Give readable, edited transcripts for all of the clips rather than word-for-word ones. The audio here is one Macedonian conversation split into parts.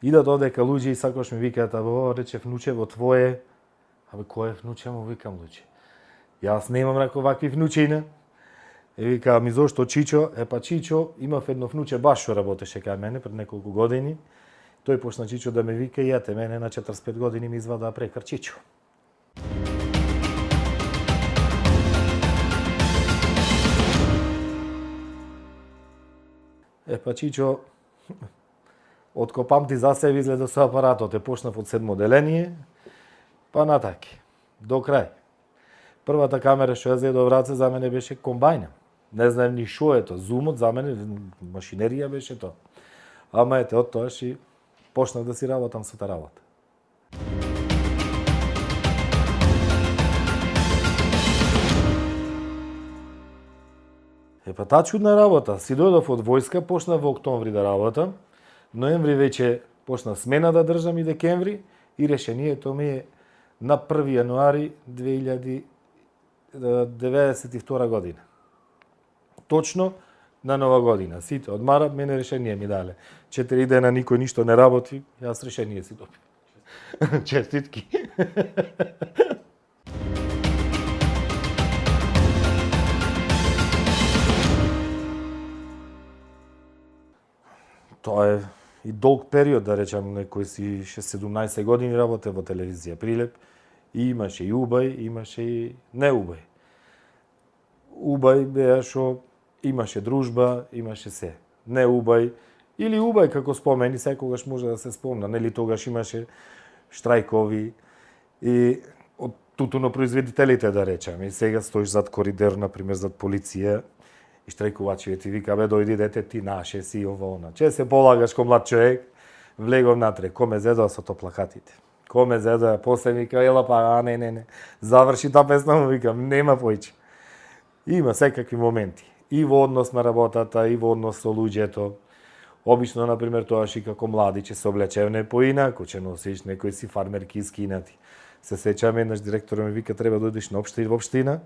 Идат одека луѓе и сакаш ми викаат, абе, рече внучево твое. Абе, кое внуче му викам луѓе? Јас немам рако вакви внучина. И вика, ми зошто Чичо? Па Чичо имав едно внуче баш што работеше кај мене пред неколку години. Тој почна Чичо да ме вика и ете мене на 45 години ми извада прекар Чичо. Па Чичо, отко памти за себе изгледа со апаратот, почнав од 7 деление, па натаки, до крај. Првата камера што ја зедов раце за мене беше комбајна. Не знаем ни шо е тоа, зумот за мене, машинерија беше тоа. Ама ете, од тоа и почнав да си работам со таа работа. Па таа чудна работа. Си дојдов од војска, почнав во октомври да работам. Ноември веќе почнав смена да држам и декември и решението ми е на 1 јануари 1992 година. Точно на нова година. Сите одмарат, мене решение ми дале. 4 дена никој ништо не работи, јас решение си добив. Честитки. Тоа е и долг период, да речам, некој си 17 години работе во телевизија Прилеп. И имаше и убај, имаше и неубај. Убај беа што имаше дружба, имаше се. Неубај или убај како спомени, секогаш може да се спомна. Нели тогаш имаше штрајкови и од тутунопроизводителите, да речам. И сега стоиш зад коридор, например, зад полиција, и штрајкувачите ти вика, бе, дојди дете, ти наше си, ово, она. Че се полагаш ко млад човек, влегов натре, коме зедоа со топлакатите. Коме зедоа, после вика, ела па, не, заврши таа песна, му викам, нема поиќе. Има секакви моменти. И во однос на работата, и во однос со луѓето. Обично, например, тоа ши како млади, че се облечевне поинаку, че носиш некои си фармерки скинати. Се сеќам, еднаш директорот ми вика, треба дојдеш на општина,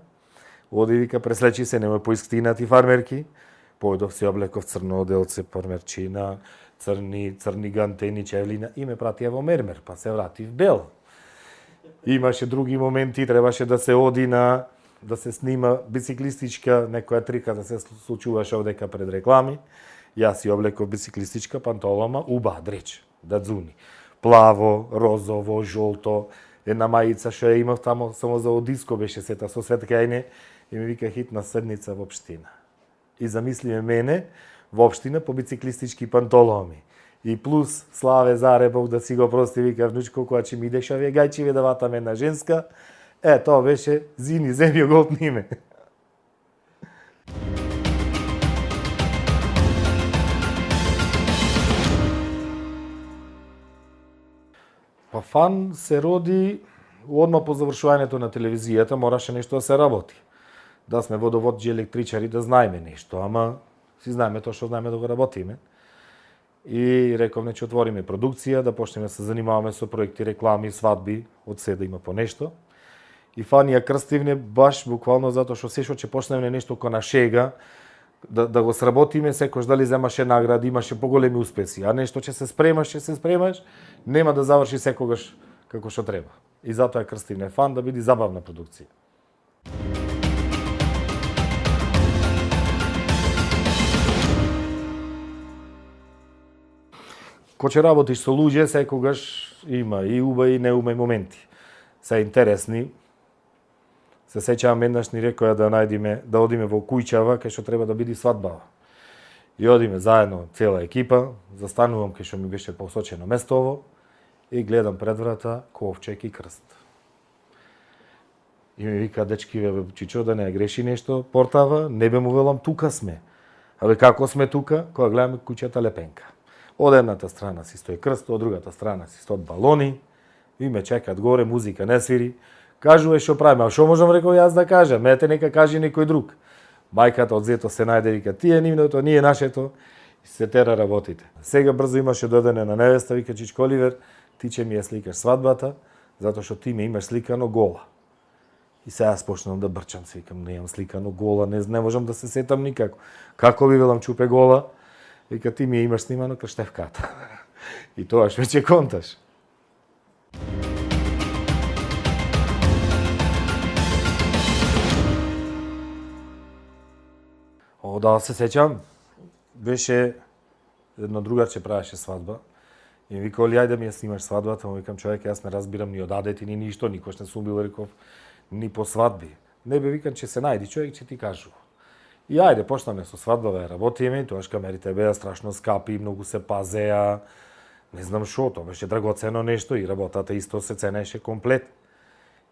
оди, вика, преслечи се, нема поискстинати фармерки. Појдов се облеков црно оделце, пармерчина, црни гантени, чевлина и ме пратија во мермер, па се вратив бел. Имаше други моменти, требаше да се оди да се снима бициклистичка, некоја трика да се случуваше овдека пред реклами. Јас си облеков бициклистичка пантолома, уба, дреч, да дзуни. Плаво, розово, жолто, една мајица што ја имав тамо, само за одиско беше сета со светкајне и ми вика хитна седница во општина. И замислиме мене во општина по бициклистички пантоломи. И плюс Славе Заребов, да си го прости, вика, внучко, која че ми идеш овие гајчиви да ватаме една женска, тоа беше зини, земи го отниме. Па фан се роди одма по завршувањето на телевизијата, мораше нешто да се работи. Да сме водоводџи, електричари, да знаеме нешто, ама си знаеме тоа што знаеме да го работиме. И рековме, че отвориме продукција, да почнеме да се занимаваме со проекти, реклами, свадби, од се да има по нешто. И фан ја крстивне баш буквално затоа што се што ќе почнеме нешто ко на шега, да го сработиме, секој дали земаше награди, имаше поголеми успеси, а нешто ќе се спремаш, нема да заврши секогаш како што треба. И затоа ја крстивне фан да биде забавна продукција. Кога ќе работиш со луѓе, секогаш има и убави и неубави моменти. Се интересни. Се сеќавам еднаш ни рекоја да одиме во Кујчава, кај што треба да биде свадбава. И одиме заедно, цела екипа, застанувам кај што ми беше посочено местово и гледам пред врата ковчег и крст. И ми вика, дечки, бе, Чичо, да не греши нешто, портава, не бе му велам, тука сме. Абе, како сме тука? Кога гледаме куќата лепенка. Од едната страна си стои крст, од другата страна си стоат балони, и ме чекат горе, музика не свири. Кажува што правиме, а што можам рекол јас да кажам, мете нека каже некој друг. Мајката одзето се најде, вика, тие нивното, ние нашето, и се тера работите. Сега брзо имаше дојдене на невеста, вика, Чичко Оливер, ти ќе ми ја сликаш свадбата, затоа што ти ме имаш сликано гола. И сега јас почнам да брчам, се викам, не имам сликано гола, не можам да се сетам никако. Како ви велам чупе гола? Вика, ти ми ја имаш снимано крштевката. И тоаш веќе конташ. Да, се сеќам, беше едно другарче правеше свадба. И ми вика, Оли, ајде ми ја снимаш свадбата, му викам, човек, јас не разбирам ни од адети, ни ништо, никош не сум бил, реков, ни по свадби. Не бе, викам, че се најди човек, че ти кажува. И ајде, почнаме со свадбава, работиме, тоаш камерите беа страшно скапи, многу се пазеа, не знам шо, тоа беше драгоцено нешто и работата исто се ценеше комплет.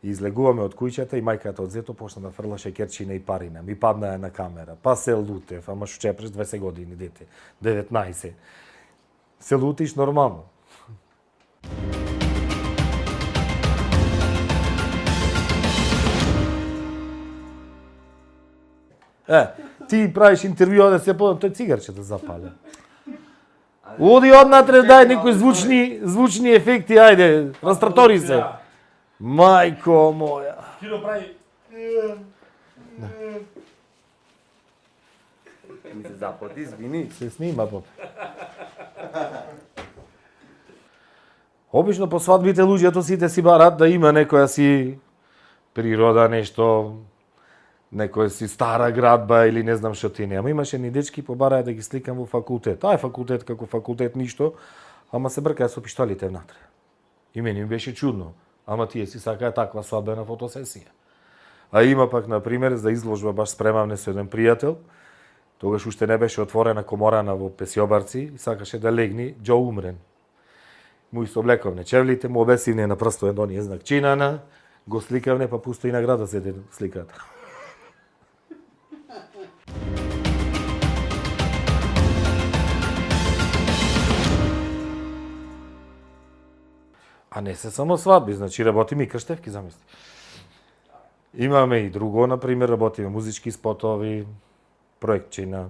И излегуваме од куќата и мајката од зето почна да фрла шеќерчина и парина. Ми падна на камера, па се лутев, ама шо чепреш 20 години, дете, 19. Се лутиш нормално. Ти правиш интервју, да се подам, тој цигарче да запаля. Оди однатре, дај некои звучни ефекти, ајде, растратори се. Мајко моја. Киро прави. Ми се запоти, извини. Се снима, поп. Обично по свадбите луѓето сите си барат да има некоја си природа, нешто, некоја си стара градба или не знам што ти не. Ама имаше ни дечки побараја да ги сликам во факултет. Тај факултет како факултет ништо, ама се бркаја со пиштолите внатре. И мене ми беше чудно. Ама тие си сакаја таква свадбена фотосесија. А има пак, например, за изложба баш спремавме со еден пријател, тогаш уште не беше отворена коморана во Песјобарци и сакаше да легни Џо Умрен. Му истоблековне чевлите, му обесивне на прстовен до ние знак чинана, го сликавне, па пусто и награда седе сликата. А не се само свадби, значи работиме и крштевки, замисли. Имаме и друго, например, работиме музички спотови, проектчина,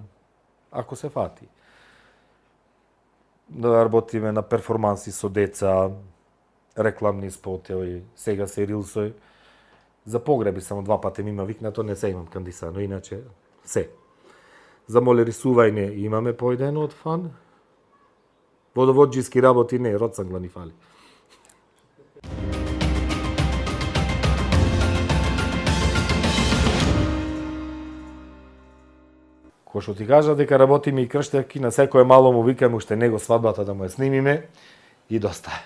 ако се фати. Да работиме на перформанси со деца, рекламни спотови, сега се рилсој. За погреби само 2 пати ми има викнато, не се имам кандисано, иначе се. За молерисување имаме поедено од фан. Водоводжиски работи не, роцангла ни фали. Кој што ти кажа дека работиме и крштевки, на секое мало му викаме уште него свадбата да му ја снимиме и доста е.